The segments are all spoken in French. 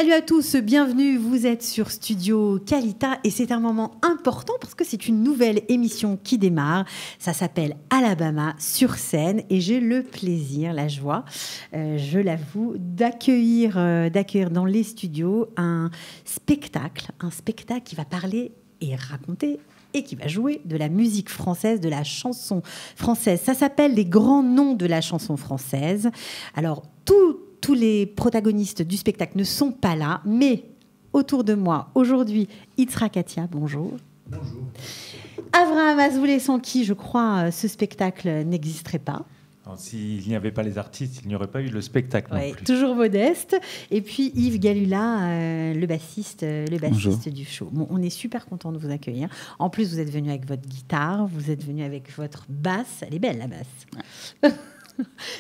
Salut à tous, bienvenue, vous êtes sur Studio Qualita et c'est un moment important parce que c'est une nouvelle émission qui démarre. Ça s'appelle Alabama sur scène et j'ai le plaisir, la joie, je l'avoue, d'accueillir dans les studios un spectacle qui va parler et raconter et qui va jouer de la musique française, de la chanson française. Ça s'appelle Les grands noms de la chanson française. Alors, tous les protagonistes du spectacle ne sont pas là, mais autour de moi, aujourd'hui, Itzra Katia, bonjour. Bonjour. Avraham Azoulay, sans qui, je crois, ce spectacle n'existerait pas. S'il n'y avait pas les artistes, il n'y aurait pas eu le spectacle non plus. Toujours modeste. Et puis Yves Galula, le bassiste du show. Bon, on est super content de vous accueillir. En plus, vous êtes venu avec votre guitare, vous êtes venu avec votre basse. Elle est belle, la basse.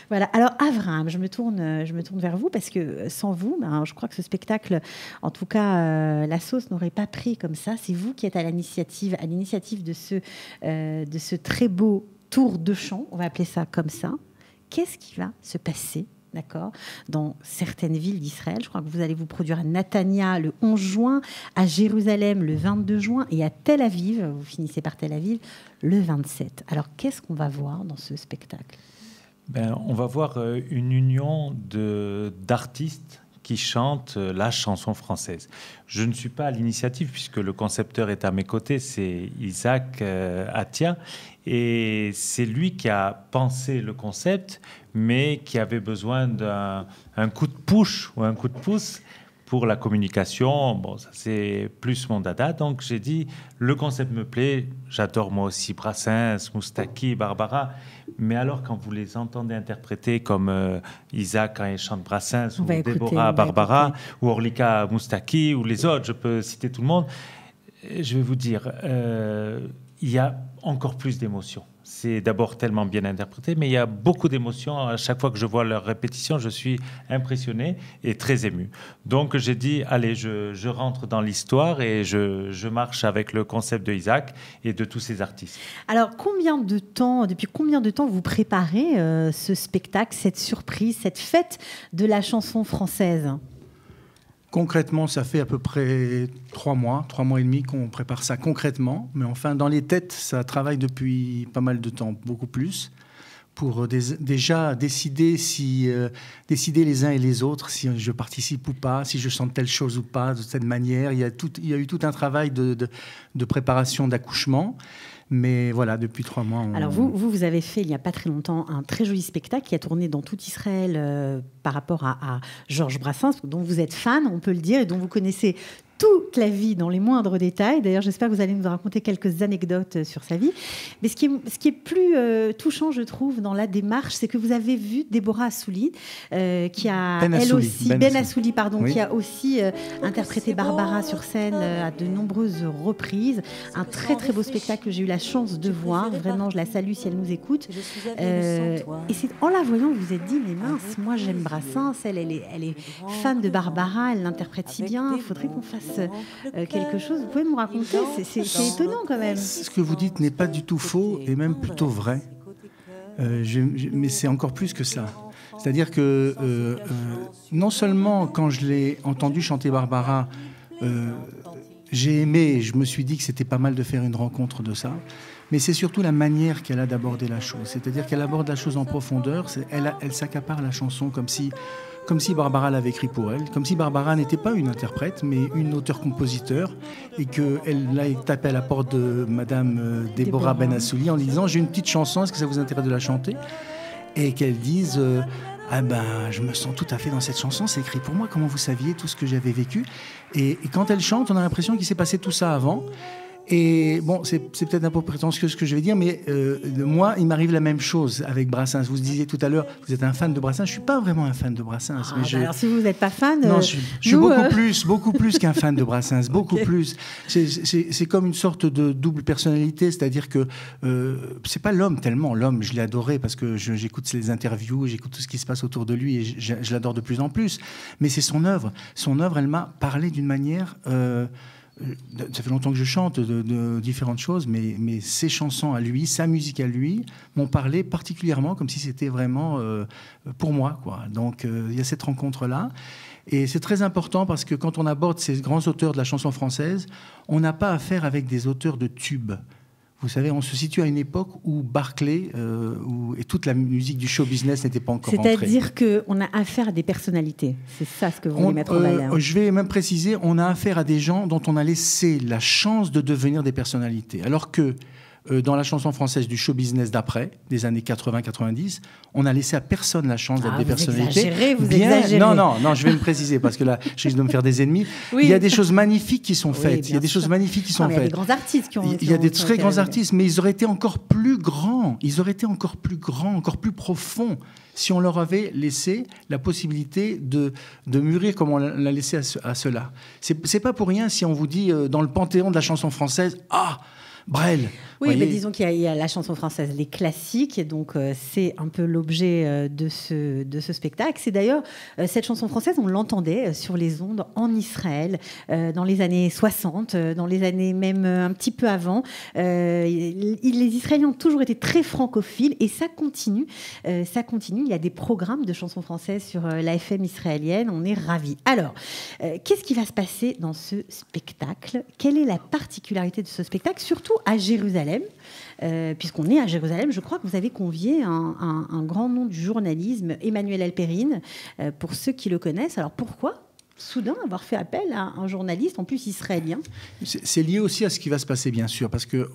Voilà. Alors, Avraham, je me tourne vers vous parce que sans vous, je crois que ce spectacle, en tout cas, la sauce n'aurait pas pris comme ça. C'est vous qui êtes à l'initiative de ce très beau tour de chant, on va appeler ça comme ça. Qu'est-ce qui va se passer, d'accord, dans certaines villes d'Israël? Je crois que vous allez vous produire à Natania le 11 juin, à Jérusalem le 22 juin et à Tel Aviv, vous finissez par Tel Aviv, le 27. Alors, qu'est-ce qu'on va voir dans ce spectacle? On va voir une union d'artistes qui chantent la chanson française. Je ne suis pas à l'initiative puisque le concepteur est à mes côtés, c'est Isaac Atia, et c'est lui qui a pensé le concept, mais qui avait besoin d'un coup de push ou un coup de pouce pour la communication. Bon, ça c'est plus mon dada, donc j'ai dit, le concept me plaît, j'adore moi aussi Brassens, Moustaki, Barbara, mais alors quand vous les entendez interpréter comme Isaac quand il chante Brassens, ou Déborah Barbara, ou Orlika Moustaki, ou les autres, je peux citer tout le monde, je vais vous dire, il y a encore plus d'émotions. C'est d'abord tellement bien interprété, mais il y a beaucoup d'émotions. À chaque fois que je vois leur répétition, je suis impressionné et très ému. Donc j'ai dit, allez, je rentre dans l'histoire et je marche avec le concept de Isaac et de tous ces artistes. Alors, depuis combien de temps vous préparez ce spectacle, cette surprise, cette fête de la chanson française ? Concrètement, ça fait à peu près 3 mois et demi qu'on prépare ça concrètement. Mais enfin, dans les têtes, ça travaille depuis pas mal de temps, beaucoup plus, pour déjà décider les uns et les autres, si je participe ou pas, si je chante telle chose ou pas, de cette manière. Il y a eu tout un travail de préparation d'accouchement. Mais voilà, depuis 3 mois... Alors vous avez fait, il n'y a pas très longtemps, un très joli spectacle qui a tourné dans tout Israël par rapport à Georges Brassens, dont vous êtes fan, on peut le dire, et dont vous connaissez toute la vie dans les moindres détails. D'ailleurs, j'espère que vous allez nous raconter quelques anecdotes sur sa vie. Mais ce qui est plus touchant, je trouve, dans la démarche, c'est que vous avez vu Déborah Assouli, qui a Ben Assouli, oui, qui a aussi interprété Barbara sur scène à de nombreuses reprises. Un très très beau spectacle que j'ai eu la chance de voir. Vraiment, je la salue si elle nous écoute. Et c'est en la voyant que vous vous êtes dit, mais mince, moi j'aime Brassens, elle est fan de Barbara, elle l'interprète si bien. Il faudrait qu'on fasse quelque chose. Vous pouvez me raconter? C'est étonnant quand même. Ce que vous dites n'est pas du tout faux et même plutôt vrai. Mais c'est encore plus que ça. C'est-à-dire que non seulement quand je l'ai entendu chanter Barbara, j'ai aimé, je me suis dit que c'était pas mal de faire une rencontre de ça, mais c'est surtout la manière qu'elle a d'aborder la chose. C'est-à-dire qu'elle aborde la chose en profondeur, elle s'accapare la chanson comme si Barbara l'avait écrit pour elle, comme si Barbara n'était pas une interprète, mais une auteure-compositeur, et qu'elle a tapé à la porte de Madame Déborah Ben Assouli en lui disant « J'ai une petite chanson, est-ce que ça vous intéresse de la chanter ?» Et qu'elle dise je me sens tout à fait dans cette chanson, c'est écrit pour moi, comment vous saviez tout ce que j'avais vécu ?» Et quand elle chante, on a l'impression qu'il s'est passé tout ça avant. Et bon, c'est peut-être un peu prétentieux ce que je vais dire, mais moi, il m'arrive la même chose avec Brassens. Vous disiez tout à l'heure, vous êtes un fan de Brassens. Je ne suis pas vraiment un fan de Brassens. Alors, si vous n'êtes pas fan... Non, je suis beaucoup plus qu'un fan de Brassens. Beaucoup plus. C'est comme une sorte de double personnalité, c'est-à-dire que c'est pas l'homme tellement. L'homme, je l'ai adoré parce que j'écoute les interviews, j'écoute tout ce qui se passe autour de lui et je l'adore de plus en plus. Mais c'est son œuvre. Son œuvre, elle m'a parlé d'une manière... ça fait longtemps que je chante de différentes choses, mais ses chansons à lui, sa musique à lui, m'ont parlé particulièrement comme si c'était vraiment pour moi, quoi. Donc il y a cette rencontre-là. Et c'est très important parce que quand on aborde ces grands auteurs de la chanson française, on n'a pas affaire avec des auteurs de tubes. Vous savez, on se situe à une époque où Barclay et toute la musique du show business n'était pas encore entrée. C'est-à-dire qu'on a affaire à des personnalités. C'est ça ce que vous voulez mettre en valeur. Je vais même préciser, on a affaire à des gens dont on a laissé la chance de devenir des personnalités. Alors que dans la chanson française du show business d'après, des années 80-90, on n'a laissé à personne la chance d'être des personnalités. Vous exagérez. Non, je vais me préciser parce que là, je risque de me faire des ennemis. Oui. Il y a des choses magnifiques qui sont faites. Il y a des choses magnifiques qui sont faites. Il y a des grands artistes qui ont. Il y a des très grands artistes, mais ils auraient été encore plus grands. Ils auraient été encore plus grands, encore plus profonds si on leur avait laissé la possibilité de mûrir comme on l'a laissé à ceux-là. C'est pas pour rien si on vous dit dans le panthéon de la chanson française, Brel. Oui, mais disons qu'il y a la chanson française, les classiques, et donc c'est un peu l'objet de ce spectacle. C'est d'ailleurs, cette chanson française, on l'entendait sur les ondes en Israël dans les années 60, dans les années même un petit peu avant. Les Israéliens ont toujours été très francophiles et ça continue. Il y a des programmes de chansons françaises sur la FM israélienne, on est ravis. Alors, qu'est-ce qui va se passer dans ce spectacle ? Quelle est la particularité de ce spectacle, surtout à Jérusalem, puisqu'on est à Jérusalem, je crois que vous avez convié un grand nom du journalisme, Emmanuel Alpérine, pour ceux qui le connaissent. Alors pourquoi soudain avoir fait appel à un journaliste, en plus israélien ? C'est lié aussi à ce qui va se passer, bien sûr, parce que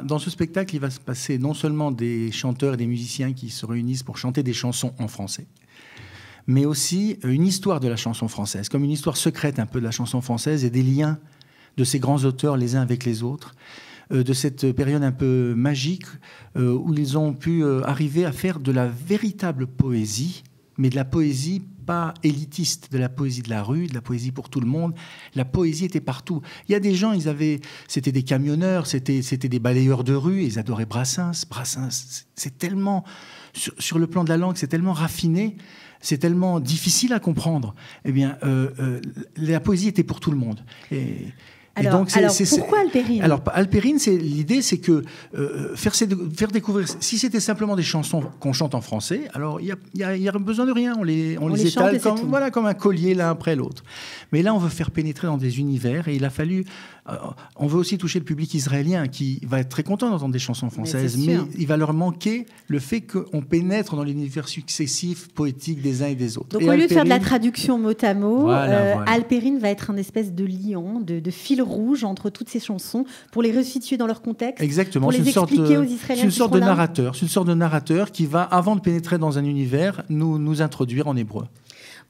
dans ce spectacle, il va se passer non seulement des chanteurs et des musiciens qui se réunissent pour chanter des chansons en français, mais aussi une histoire de la chanson française, comme une histoire secrète un peu de la chanson française et des liens de ces grands auteurs les uns avec les autres, de cette période un peu magique où ils ont pu arriver à faire de la véritable poésie, mais de la poésie pas élitiste, de la poésie de la rue, de la poésie pour tout le monde. La poésie était partout. Il y a des gens, c'était des camionneurs, c'était des balayeurs de rue, ils adoraient Brassens. Brassens, c'est tellement, sur le plan de la langue, c'est tellement raffiné, c'est tellement difficile à comprendre. Eh bien, la poésie était pour tout le monde. Alors, pourquoi Alpérine ? Alors, Alpérine, l'idée, c'est que faire découvrir... Si c'était simplement des chansons qu'on chante en français, alors il y a besoin de rien. On les étale comme un collier l'un après l'autre. Mais là, on veut faire pénétrer dans des univers et il a fallu... on veut aussi toucher le public israélien qui va être très content d'entendre des chansons françaises, mais il va leur manquer le fait qu'on pénètre dans l'univers successif, poétique des uns et des autres. Donc, au lieu de faire de la traduction mot à mot, Alpérine va être un espèce de lion, de fil rouge entre toutes ces chansons pour les resituer dans leur contexte. Exactement. Pour les expliquer aux Israéliens. C'est une sorte de narrateur qui va, avant de pénétrer dans un univers, nous introduire en hébreu.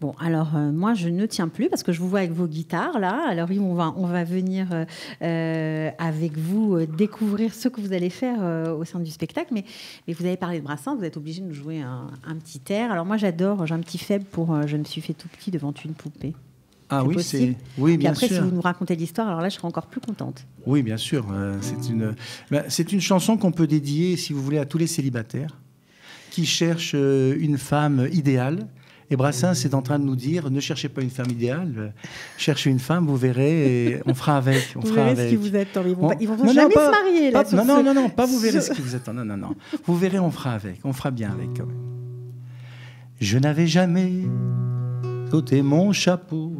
Bon, alors moi je ne tiens plus parce que je vous vois avec vos guitares là. Alors oui, on va venir avec vous découvrir ce que vous allez faire au sein du spectacle. Mais vous avez parlé de Brassens, vous êtes obligé de nous jouer un petit air. Alors moi j'adore, j'ai un petit faible pour Je me suis fait tout petit devant une poupée. Ah oui, possible. Oui, bien sûr. Puis après, sûr. si vous nous racontez l'histoire, alors là, je serai encore plus contente. Oui, bien sûr. C'est une chanson qu'on peut dédier, si vous voulez, à tous les célibataires qui cherchent une femme idéale. Et Brassens est en train de nous dire, ne cherchez pas une femme idéale, cherchez une femme, vous verrez, et on fera avec. Vous verrez ce qui vous attend. Ils vont jamais se marier. Là, non, pas vous verrez ce qui vous attend. Non. Vous verrez, on fera avec. On fera bien avec quand même. Je n'avais jamais ôté mon chapeau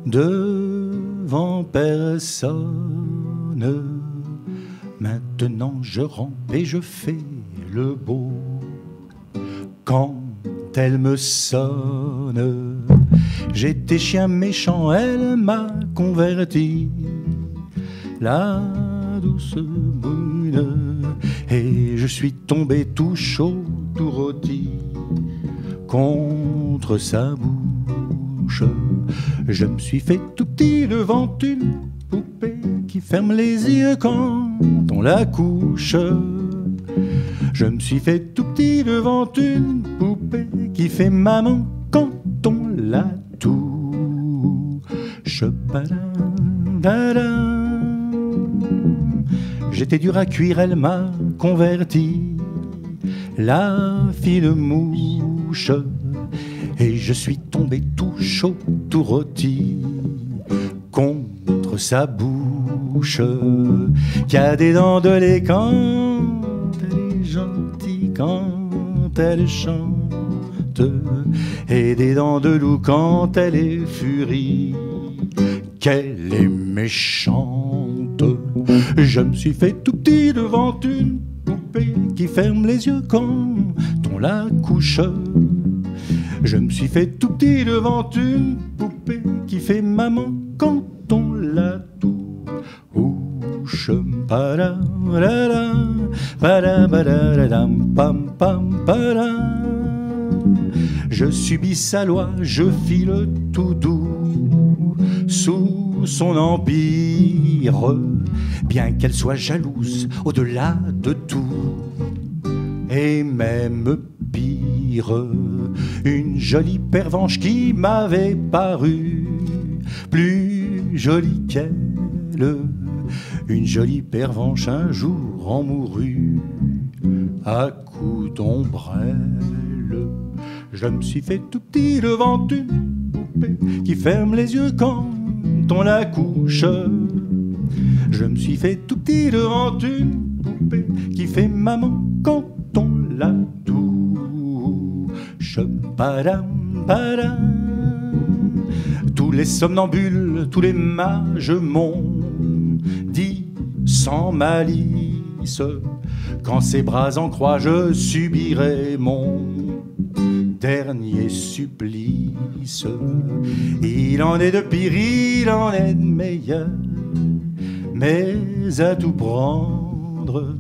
devant personne. Maintenant je rampe et je fais le beau. Quand elle me sonne, j'étais chien méchant, elle m'a converti. La douce brune, et je suis tombé tout chaud, tout rôti contre sa bouche. Je me suis fait tout petit devant une poupée qui ferme les yeux quand on la couche. Je me suis fait tout petit devant une poupée qui fait maman quand on la touche. J'étais dur à cuire, elle m'a converti, la fine mouche, et je suis tombé tout chaud, tout rôti contre ouvre sa bouche, qui a des dents de lait quand elle est gentille, quand elle chante, et des dents de loup quand elle est furie, qu'elle est méchante. Je me suis fait tout petit devant une poupée qui ferme les yeux quand on la couche. Je me suis fait tout petit devant une poupée qui fait maman quand on la touche. Para-la-la, para-ba-la-la-dam, pam, pam, para. Je subis sa loi, je file tout doux sous son empire, bien qu'elle soit jalouse au-delà de tout, et même pire, une jolie pervenche qui m'avait paru plus jolie qu'elle. Une jolie pervenche un jour en mourut à coups d'ombrelle. Je me suis fait tout petit devant une poupée qui ferme les yeux quand on la couche. Je me suis fait tout petit devant une poupée qui fait maman quand on la touche. Padam, padam. Tous les somnambules, tous les mages m'ont dit sans malice, quand ses bras en croix je subirai mon dernier supplice. Il en est de pire, il en est de meilleur, mais à tout prendre,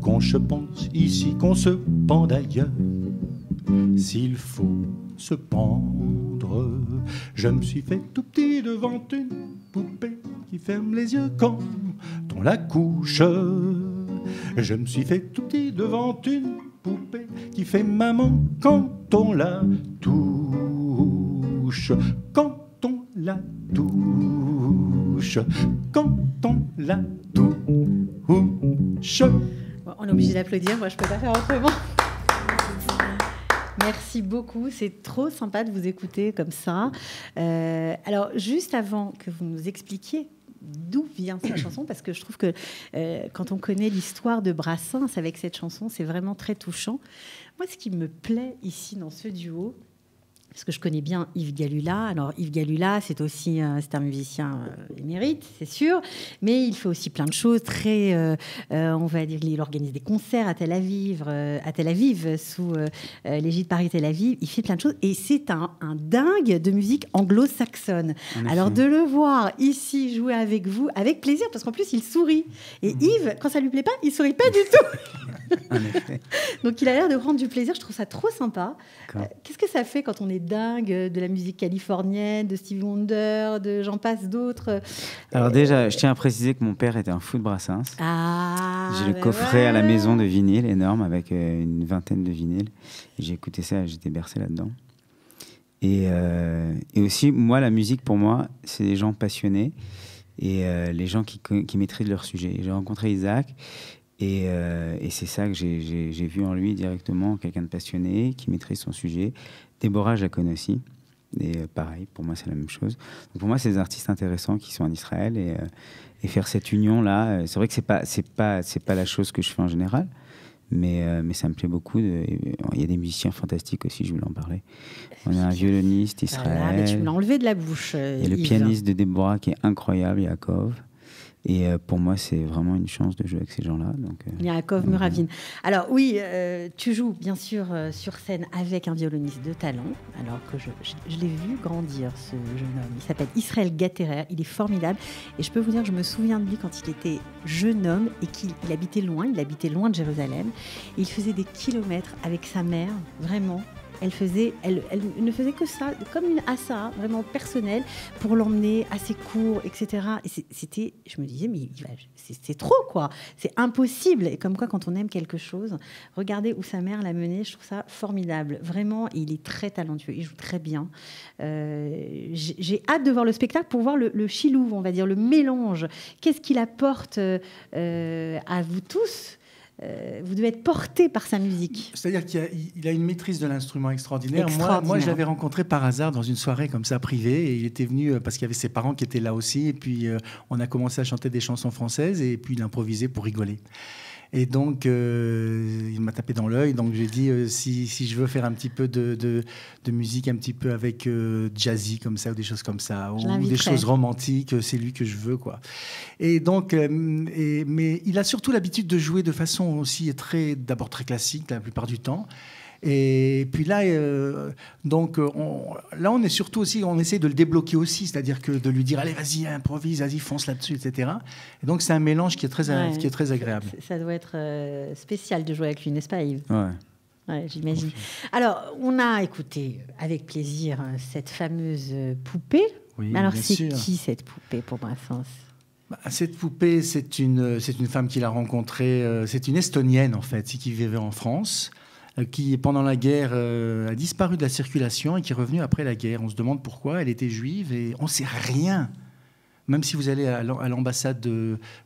qu'on se pense ici, qu'on se pend ailleurs. S'il faut se pendre, je me suis fait tout petit devant une poupée qui ferme les yeux quand on la couche. Je me suis fait tout petit devant une poupée qui fait maman quand on la touche. Quand on la touche, quand on la touche. Bon, on est obligé d'applaudir, moi je peux pas faire autrement. Merci beaucoup, c'est trop sympa de vous écouter comme ça. Alors, juste avant que vous nous expliquiez d'où vient cette chanson, parce que je trouve que quand on connaît l'histoire de Brassens avec cette chanson, c'est vraiment très touchant. Moi, ce qui me plaît ici dans ce duo, parce que je connais bien Yves Galula. Alors, Yves Galula, c'est aussi c'est un musicien émérite, c'est sûr, mais il fait aussi plein de choses. On va dire, il organise des concerts à Tel Aviv sous l'égide Paris-Tel Aviv. Il fait plein de choses et c'est un dingue de musique anglo-saxonne. Alors, de le voir ici jouer avec vous, avec plaisir, parce qu'en plus, il sourit. Et Yves, quand ça lui plaît pas, il sourit pas du tout. En effet. Donc, il a l'air de prendre du plaisir. Je trouve ça trop sympa. Qu'est-ce que ça fait quand on est dingue de la musique californienne, de Stevie Wonder, de j'en passe d'autres? Alors déjà, je tiens à préciser que mon père était un fou de Brassens. J'ai le coffret à la maison de vinyle énorme avec une vingtaine de vinyles. J'ai écouté ça, j'étais bercé là-dedans. Et aussi, moi, la musique, pour moi, c'est des gens passionnés et les gens qui maîtrisent leur sujet. J'ai rencontré Isaac et c'est ça que j'ai vu en lui directement, quelqu'un de passionné, qui maîtrise son sujet. Déborah, je la connais aussi. Et pareil, pour moi, c'est la même chose. Donc pour moi, c'est des artistes intéressants qui sont en Israël. Et faire cette union-là, c'est vrai que c'est pas la chose que je fais en général. Mais ça me plaît beaucoup. Il y a des musiciens fantastiques aussi, je voulais en parler. On a un violoniste, Israël. Mais tu me l'as enlevé de la bouche, il y a le pianiste de Déborah qui est incroyable, Yaakov. Et pour moi, c'est vraiment une chance de jouer avec ces gens-là. Yaakov Muravin. Alors oui, tu joues bien sûr sur scène avec un violoniste de talent, alors que je l'ai vu grandir, ce jeune homme. Il s'appelle Israël Gatterer, il est formidable. Et je peux vous dire que je me souviens de lui quand il était jeune homme et qu'il habitait loin de Jérusalem. Et il faisait des kilomètres avec sa mère, vraiment. Elle ne faisait que ça, comme une assa, vraiment personnelle, pour l'emmener à ses cours, etc. Et je me disais, mais c'est trop, quoi. C'est impossible. Et comme quoi, quand on aime quelque chose, regardez où sa mère l'a mené, je trouve ça formidable. Vraiment, il est très talentueux, il joue très bien. J'ai hâte de voir le spectacle pour voir le chilouv, on va dire, le mélange. Qu'est-ce qu'il apporte à vous tous vous devez être porté par sa musique. C'est-à-dire qu'il a une maîtrise de l'instrument extraordinaire. Moi, je l'avais rencontré par hasard dans une soirée comme ça privée, et il était venu parce qu'il y avait ses parents qui étaient là aussi, et puis on a commencé à chanter des chansons françaises, et puis il improvisait pour rigoler. Et donc, il m'a tapé dans l'œil. Donc, j'ai dit, si je veux faire un petit peu de musique, un petit peu avec jazzy, comme ça, ou des choses comme ça, ou des choses romantiques, c'est lui que je veux, quoi. Et donc, mais il a surtout l'habitude de jouer de façon aussi d'abord très classique, la plupart du temps. Et puis là, on est surtout aussi, on essaie de le débloquer aussi, c'est-à-dire que de lui dire allez, vas-y, improvise, vas-y, fonce là-dessus, etc. Et donc c'est un mélange qui est très agréable. Ça doit être spécial de jouer avec lui, n'est-ce pas, Yves ? Ouais, j'imagine. Alors, on a écouté avec plaisir cette fameuse poupée. Oui, alors, c'est qui cette poupée pour Brassens ? Cette poupée, c'est une femme qu'il a rencontrée. C'est une Estonienne en fait, qui vivait en France, qui, pendant la guerre, a disparu de la circulation et qui est revenue après la guerre. On se demande pourquoi. Elle était juive et on ne sait rien. Même si vous allez à l'ambassade,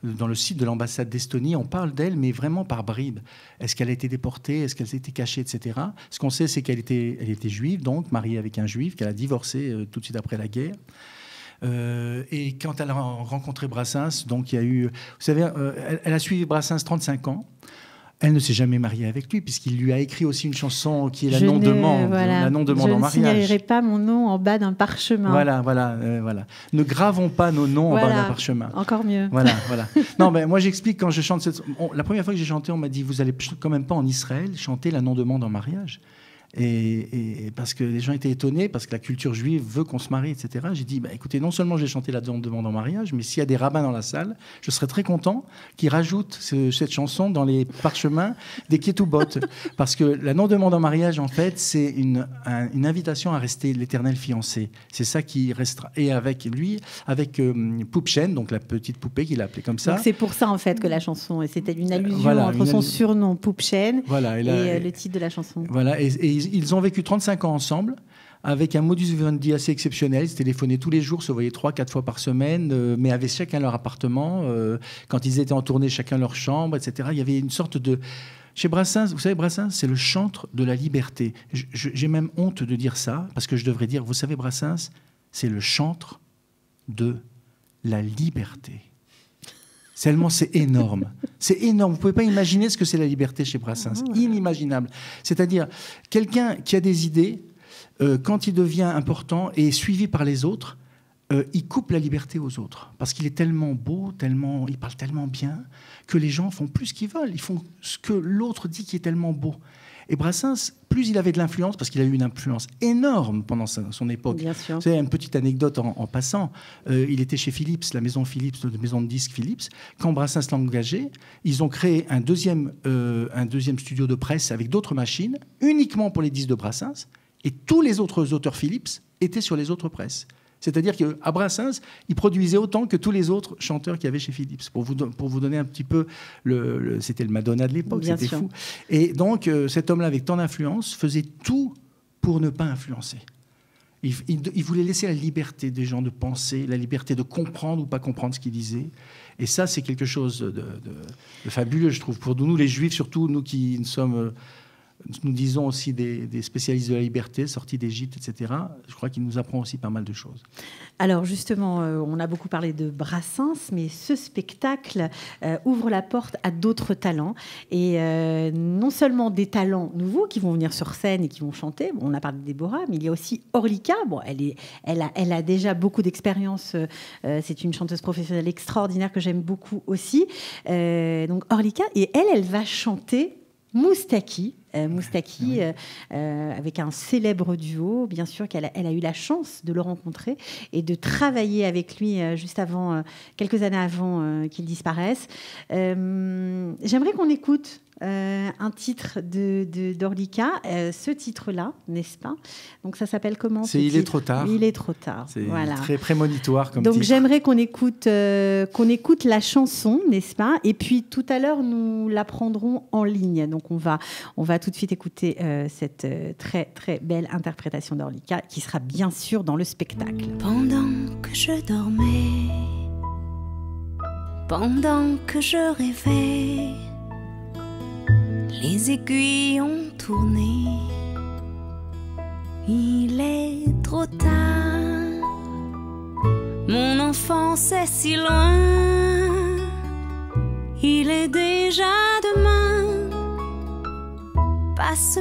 dans le site de l'ambassade d'Estonie, on parle d'elle, mais vraiment par bribes. Est-ce qu'elle a été déportée ? Est-ce qu'elle s'est été cachée, etc. Ce qu'on sait, c'est qu'elle était juive, donc mariée avec un juif, qu'elle a divorcé tout de suite après la guerre. Et quand elle a rencontré Brassens, donc il y a eu... Vous savez, elle a suivi Brassens 35 ans. Elle ne s'est jamais mariée avec lui, puisqu'il lui a écrit aussi une chanson qui est la non-demande en mariage. Je ne signalerai pas mon nom en bas d'un parchemin. Voilà. Ne gravons pas nos noms en bas d'un parchemin. Encore mieux. Voilà. Non, mais moi j'explique quand je chante la première fois que j'ai chanté, on m'a dit vous allez quand même pas en Israël chanter la non-demande en mariage. Et parce que les gens étaient étonnés, parce que la culture juive veut qu'on se marie, etc. J'ai dit, écoutez, non seulement j'ai chanté la demande en mariage, mais s'il y a des rabbins dans la salle, je serais très content qu'ils rajoutent cette chanson dans les parchemins des ketubot. Parce que la non-demande en mariage, en fait, c'est une invitation à rester l'éternel fiancé. C'est ça qui restera. Et avec lui, avec Poupchen, donc la petite poupée qu'il a appelée comme ça. Donc c'est pour ça, en fait, que la chanson, c'était une allusion entre son surnom Poupchen et le titre de la chanson. Voilà, et ils ont vécu 35 ans ensemble, avec un modus vivendi assez exceptionnel. Ils se téléphonaient tous les jours, se voyaient 3-4 fois par semaine, mais avaient chacun leur appartement. Quand ils étaient en tournée, chacun leur chambre, etc. Il y avait une sorte de... Chez Brassens, vous savez, Brassens, c'est le chantre de la liberté. J'ai même honte de dire ça, parce que je devrais dire, vous savez, Brassens, c'est le chantre de la liberté. Seulement, c'est énorme. C'est énorme. Vous ne pouvez pas imaginer ce que c'est la liberté chez Brassens. Inimaginable. C'est-à-dire, quelqu'un qui a des idées, quand il devient important et suivi par les autres, il coupe la liberté aux autres. Parce qu'il est tellement beau, il parle tellement bien, que les gens font plus ce qu'ils veulent. Ils font ce que l'autre dit qui est tellement beau. Et Brassens, plus il avait de l'influence, parce qu'il a eu une influence énorme pendant son époque. Bien sûr. Vous savez, une petite anecdote en passant. Il était chez Philips, la maison Philips, la maison de disques Philips. Quand Brassens l'a engagé, ils ont créé un deuxième studio de presse avec d'autres machines, uniquement pour les disques de Brassens. Et tous les autres auteurs Philips étaient sur les autres presses. C'est-à-dire qu'à Brassens, il produisait autant que tous les autres chanteurs qu'il y avait chez Philips. Pour vous donner un petit peu, c'était le Madonna de l'époque, c'était fou. Et donc, cet homme-là, avec tant d'influence, faisait tout pour ne pas influencer. Il voulait laisser la liberté des gens de penser, la liberté de comprendre ou pas comprendre ce qu'ils disaient. Et ça, c'est quelque chose de fabuleux, je trouve. Pour nous, les Juifs, surtout nous qui ne sommes... Nous disons aussi des spécialistes de la liberté, sortis d'Égypte, etc. Je crois qu'il nous apprend aussi pas mal de choses. Alors justement, on a beaucoup parlé de Brassens, mais ce spectacle ouvre la porte à d'autres talents. Et non seulement des talents nouveaux qui vont venir sur scène et qui vont chanter. Bon, on a parlé de Déborah, mais il y a aussi Orlika. Bon, elle a déjà beaucoup d'expérience. C'est une chanteuse professionnelle extraordinaire que j'aime beaucoup aussi. Donc Orlika, et elle va chanter Moustaki, avec un célèbre duo, bien sûr qu'elle a eu la chance de le rencontrer et de travailler avec lui juste avant, quelques années avant qu'il disparaisse. J'aimerais qu'on écoute un titre d'Orlika, ce titre-là, n'est-ce pas? Donc ça s'appelle comment? C'est Il est trop tard. Il est trop tard. C'est très prémonitoire comme Donc titre. j'aimerais qu'on écoute la chanson, n'est-ce pas? Et puis tout à l'heure nous la prendrons en ligne. Donc on va tout de suite écouter cette très très belle interprétation d'Orlika qui sera bien sûr dans le spectacle. Pendant que je dormais, pendant que je rêvais, les aiguilles ont tourné. Il est trop tard, mon enfance est si loin. Il est déjà demain, passe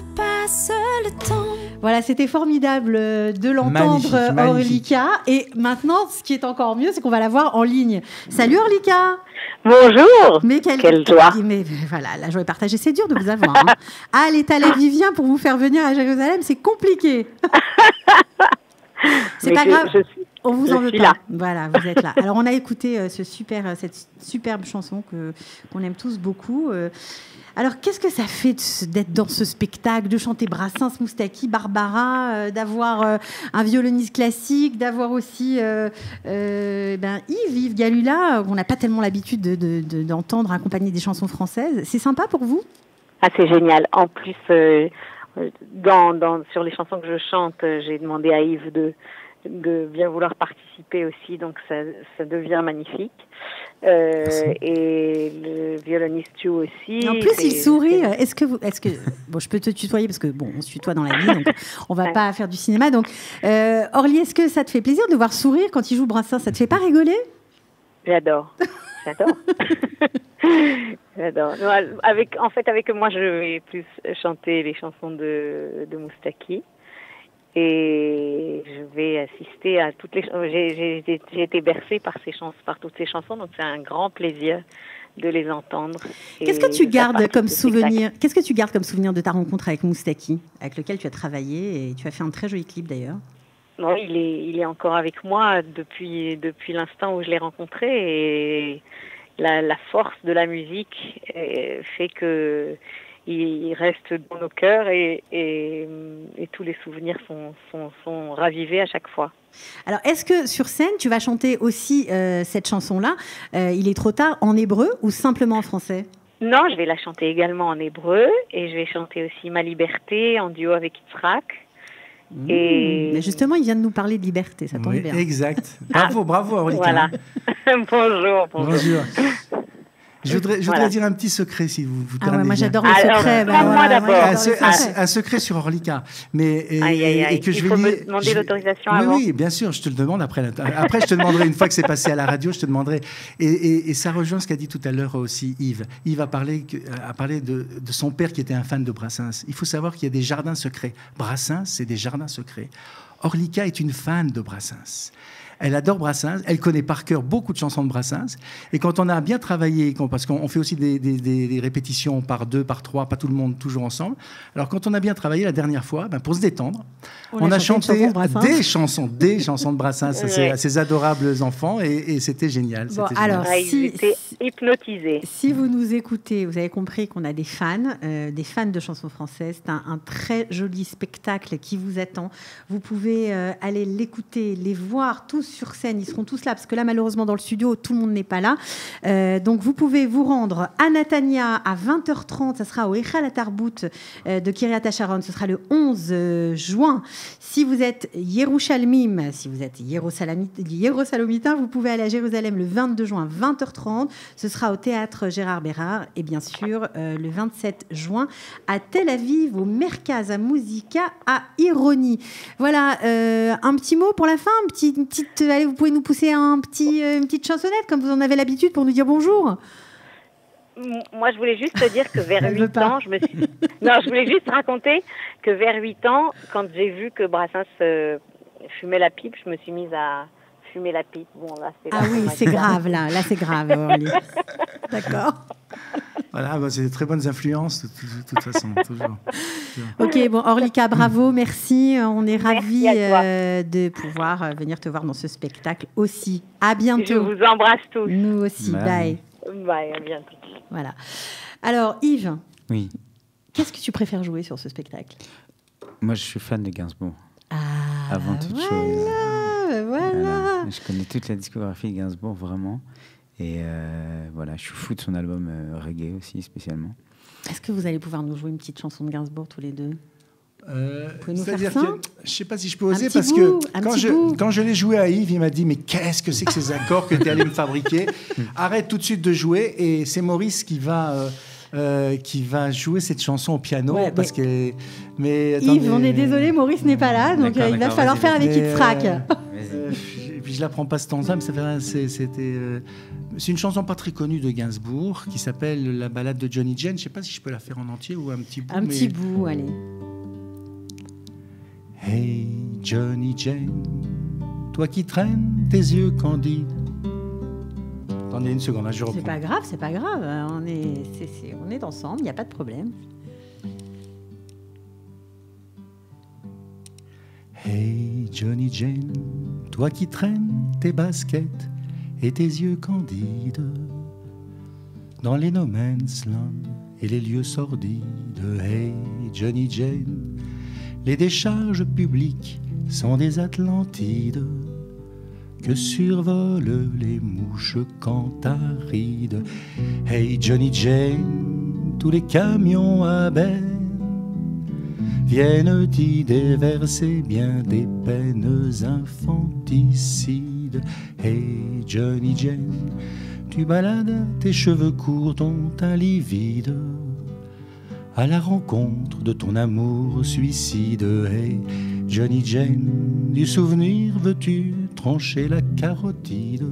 le temps. Voilà, c'était formidable de l'entendre, Orlika. Et maintenant, ce qui est encore mieux, c'est qu'on va la voir en ligne. Salut Orlika. Bonjour. Mais quelle joie. Mais voilà, la joie est partagée. C'est dur de vous avoir. Hein. Ah, les Tel Aviviens pour vous faire venir à Jérusalem, c'est compliqué. C'est pas grave. On vous en veut pas. Là. Voilà, vous êtes là. Alors, on a écouté cette superbe chanson qu'on aime tous beaucoup. Alors, qu'est-ce que ça fait d'être dans ce spectacle, de chanter Brassens, Moustaki, Barbara, d'avoir un violoniste classique, d'avoir aussi Yves Galula, qu'on n'a pas tellement l'habitude d'entendre accompagner des chansons françaises. C'est sympa pour vous ? Ah, c'est génial. En plus, sur les chansons que je chante, j'ai demandé à Yves de bien vouloir participer aussi, donc ça devient magnifique. Et le violoniste joue aussi. En plus, il sourit. Est-ce que bon, je peux te tutoyer parce que bon, on se tutoie dans la vie, donc on va pas faire du cinéma. Donc, Orly, est-ce que ça te fait plaisir de voir sourire quand il joue Brassens ? Ça te fait pas rigoler ? J'adore. J'adore. Avec moi, je vais plus chanter les chansons de Moustaki. Et je vais assister à toutes les chansons. J'ai été bercée par toutes ces chansons, donc c'est un grand plaisir de les entendre. Qu'est-ce que tu gardes comme souvenir ? Qu'est-ce que tu gardes comme souvenir de ta rencontre avec Moustaki, avec lequel tu as travaillé et tu as fait un très joli clip d'ailleurs ? Non, il est encore avec moi depuis l'instant où je l'ai rencontré, et la force de la musique fait que il reste dans nos cœurs et tous les souvenirs sont ravivés à chaque fois. Alors, est-ce que sur scène, tu vas chanter aussi cette chanson-là, Il est trop tard, en hébreu ou simplement en français ? Non, je vais la chanter également en hébreu et je vais chanter aussi Ma liberté en duo avec Yitzhak. Mais justement, il vient de nous parler de liberté, ça tombe bien. Exact. Bravo, Orlika. Voilà. Bonjour. Je voudrais dire un petit secret, si vous permettez. Moi, j'adore les secrets. Moi d'abord. Un secret sur Orlika. Et que je vais demander l'autorisation avant. Oui, bien sûr, je te le demande après. Après, je te demanderai, une fois que c'est passé à la radio, je te demanderai. Et ça rejoint ce qu'a dit tout à l'heure aussi Yves. Yves a parlé de son père qui était un fan de Brassens. Il faut savoir qu'il y a des jardins secrets. Brassens, c'est des jardins secrets. Orlika est une fan de Brassens. Elle adore Brassens, elle connaît par cœur beaucoup de chansons de Brassens. Et quand on a bien travaillé, parce qu'on fait aussi des répétitions par 2, par 3, pas tout le monde toujours ensemble. Alors quand on a bien travaillé la dernière fois, pour se détendre, on a chanté des chansons de Brassens à ces adorables enfants et c'était génial. Bon, alors, ils étaient hypnotisés. Si vous nous écoutez, vous avez compris qu'on a des fans de chansons françaises. C'est un très joli spectacle qui vous attend. Vous pouvez aller l'écouter, les voir tous sur scène, ils seront tous là, parce que là, malheureusement, dans le studio, tout le monde n'est pas là. Donc, vous pouvez vous rendre à Natania à 20h30, ça sera au Echal HaTarbout de Kiryat HaSharon, ce sera le 11 juin. Si vous êtes Yerushalmim, si vous êtes Yerusalomitain, vous pouvez aller à Jérusalem le 22 juin, 20h30, ce sera au Théâtre Gérard Bérard, et bien sûr, le 27 juin, à Tel Aviv, au Merkaz HaMuzika à Ironi. Voilà, un petit mot pour la fin, une petite allez, vous pouvez nous pousser une petite chansonnette, comme vous en avez l'habitude, pour nous dire bonjour. Moi, je voulais juste te dire que vers 8 ans, je voulais juste raconter que vers 8 ans, quand j'ai vu que Brassens fumait la pipe, je me suis mise à fumer la pipe. Bon, là, c'est grave, là c'est grave, Orly. D'accord. Voilà, c'est de très bonnes influences, de toute façon, toujours. Ok, bon, Orlika, bravo, merci. On est ravis de pouvoir venir te voir dans ce spectacle aussi. À bientôt. Je vous embrasse tous. Nous aussi, bye. Bye, à bientôt. Voilà. Alors, Yves, oui. Qu'est-ce que tu préfères jouer sur ce spectacle ? Moi, je suis fan de Gainsbourg. Avant toute chose. Voilà. Je connais toute la discographie de Gainsbourg, vraiment. Et voilà, je suis fou de son album reggae aussi, spécialement. Est-ce que vous allez pouvoir nous jouer une petite chanson de Gainsbourg tous les deux ? C'est-à-dire que je ne sais pas si je peux oser, parce que quand je l'ai joué à Yves, il m'a dit « Mais qu'est-ce que c'est que ces accords que tu es allé me fabriquer ? Arrête tout de suite de jouer !» Et c'est Maurice qui va qui va jouer cette chanson au piano. Ouais, parce que, mais Yves, on est désolé, Maurice n'est pas là, donc il va falloir faire avec Yves Frac. Et puis je l'apprends pas ce temps-là, mais c'est une chanson pas très connue de Gainsbourg qui s'appelle La balade de Johnny Jane. Je sais pas si je peux la faire en entier ou un petit bout. Petit bout, allez. Hey Johnny Jane, toi qui traînes tes yeux candides. Attendez une seconde, là, je reprends. C'est pas grave. On est ensemble, il n'y a pas de problème. Hey Johnny Jane, toi qui traînes tes baskets et tes yeux candides dans les no man's land et les lieux sordides. Hey Johnny Jane, les décharges publiques sont des Atlantides que survolent les mouches cantharides. Hey Johnny Jane, tous les camions à benne viennent y déverser bien des peines infanticides. Hey Johnny Jane, tu balades tes cheveux courts dont un livide à la rencontre de ton amour suicide. Hey Johnny Jane, du souvenir veux-tu trancher la carotide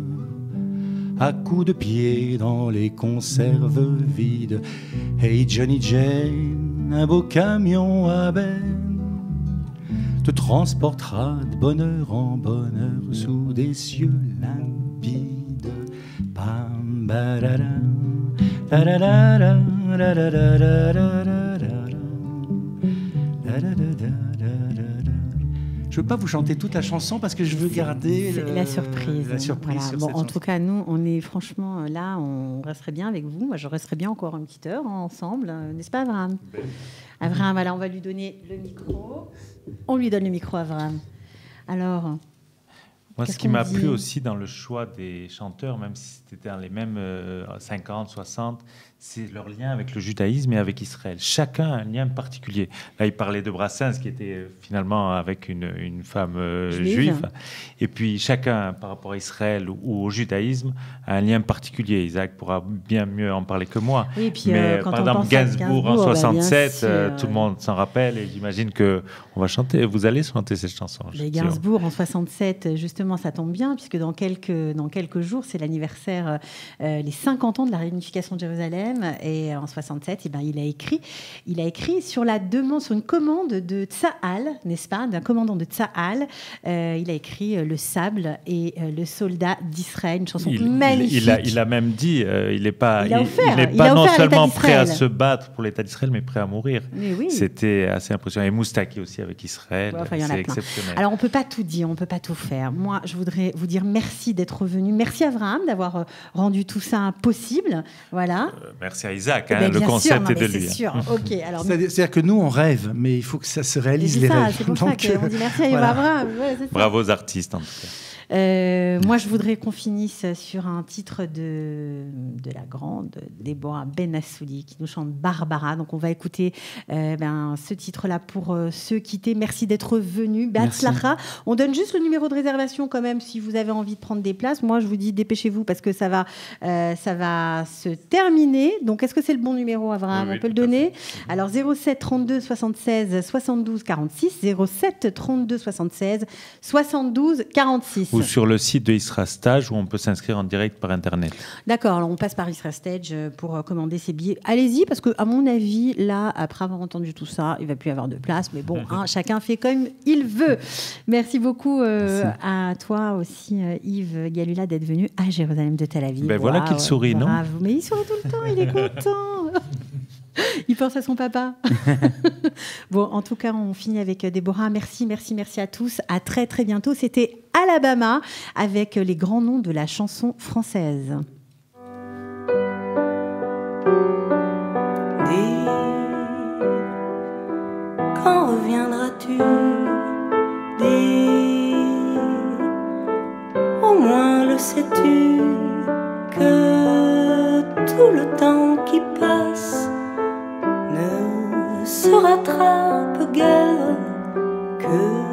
à coups de pied dans les conserves vides. Hey Johnny Jane, un beau camion à benne te transportera de bonheur en bonheur sous des cieux limpides. Bam, badadam, dadadada, je ne veux pas vous chanter toute la chanson parce que je veux garder la surprise. La surprise voilà. Bon, en tout cas, nous, on est franchement là, on resterait bien avec vous. Moi, je resterais bien encore une petite heure ensemble, n'est-ce pas, Abraham? Abraham, voilà, on va lui donner le micro. On lui donne le micro, Abraham. Alors, moi, ce qui m'a plu aussi dans le choix des chanteurs, même si c'était dans les mêmes 50, 60, c'est leur lien avec le judaïsme et avec Israël. Chacun a un lien particulier. Là, il parlait de Brassens, qui était finalement avec une femme juive. Et puis, chacun, par rapport à Israël ou au judaïsme, a un lien particulier. Isaac pourra bien mieux en parler que moi. Oui, puis, mais par exemple, Gainsbourg en 67, tout le monde s'en rappelle. Et j'imagine qu'on va chanter. Vous allez chanter cette chanson. Gainsbourg en 67, justement, ça tombe bien, puisque dans quelques jours, c'est l'anniversaire, les 50 ans de la réunification de Jérusalem. Et en 67, eh ben, il a écrit sur la demande, sur une commande de Tsahal, n'est-ce pas, d'un commandant de Tsahal. Il a écrit Le sable et le soldat d'Israël, une chanson magnifique. Il a même dit, il n'est pas non seulement prêt à se battre pour l'État d'Israël, mais prêt à mourir. Oui. C'était assez impressionnant. Et Moustaki aussi avec Israël, c'est exceptionnel. Alors, on ne peut pas tout dire, on ne peut pas tout faire. Moi, je voudrais vous dire merci d'être venu. Merci Abraham d'avoir rendu tout ça possible. Voilà. Merci à Isaac, le concept est de lui. C'est sûr. Okay, alors, c'est-à-dire que nous, on rêve, mais il faut que ça se réalise, les rêves. C'est pour ça qu'on dit merci à Abraham. Voilà, bravo aux artistes, en tout cas. Moi, je voudrais qu'on finisse sur un titre de la grande Déborah Benassouli qui nous chante Barbara. Donc, on va écouter ce titre-là pour se quitter. Merci d'être venu. Beatzlacha. On donne juste le numéro de réservation quand même si vous avez envie de prendre des places. Moi, je vous dis dépêchez-vous parce que ça va se terminer. Donc, est-ce que c'est le bon numéro, Abraham? On peut le donner. Alors, 07 32 76 72 46. 07 32 76 72 46. Ou sur le site de Isra Stage où on peut s'inscrire en direct par Internet. D'accord, alors on passe par Isra Stage pour commander ses billets. Allez-y, parce qu'à mon avis, là, après avoir entendu tout ça, il ne va plus y avoir de place. Mais bon, chacun fait comme il veut. Merci beaucoup à toi aussi, Yves Galula, d'être venu à Jérusalem de Tel Aviv. Voilà qu'il sourit, non? Mais il sourit tout le temps, il est content. Il pense à son papa. Bon, en tout cas, on finit avec Déborah. Merci à tous. À très, très bientôt. C'était Alabama avec les grands noms de la chanson française. Dis, quand reviendras-tu? Dis, au moins le sais-tu que tout le temps qui passe ne se rattrape guère, que